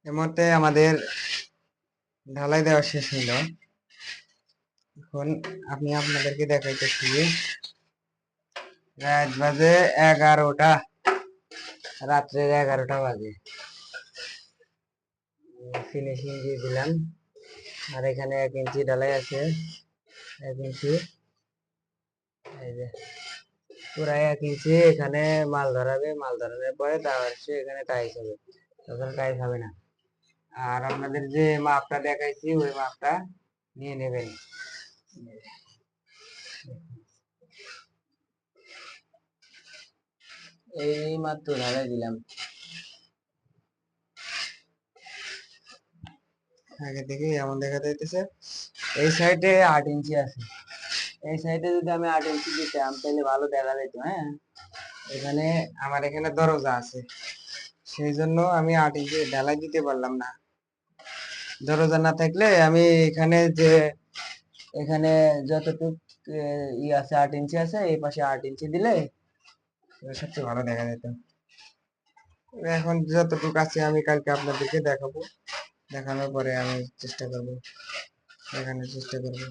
এর মধ্যে আমাদের ঢালাই দেওয়া শেষ হইল। এখন আমি আপনাদেরকে দেখাইতেছি রাত বাজে 11টা, রাত্রের 11টা বাজে। ফিনিশিং দিয়ে দিলাম। আর এখানে 1 ইঞ্চি ঢালাই আছে, 1 ইঞ্চি, এই যে পুরা 1 ইঞ্চি। এখানে মাল ধরাবে, মাল ধরানোর পরে তারপর এখানে টাইস হবে, তখন টাইস হবে না। আর আপনাদের যে মাপটা দেখাইছি ওই মাপটা নিয়ে নেবেন। এই মাত্র ঢালাই দিলাম। আগে থেকে এমন দেখা যাইতেছে এই সাইডে 8 ইঞ্চি আছে। এই সাইডে যদি আমি 8 ইঞ্চি দিতাম তাহলে ভালো দেখা যেত। হ্যাঁ, এখানে আমার এখানে দরজা আছে, সেই জন্য আমি 8 ইঞ্চি ঢালাই দিতে পারলাম না। দরজা না থাকলে আমি এখানে যে এখানে যতটুক ই আছে 8 ইঞ্চি আছে, এই পাশে 8 ইঞ্চি দিলে সবচেয়ে ভালো দেখা যেত। এখন যতটুকু আছে আমি কালকে আপনাদেরকে দেখাবো, দেখানোর পরে আমি চেষ্টা করবো, দেখানোর চেষ্টা করবো।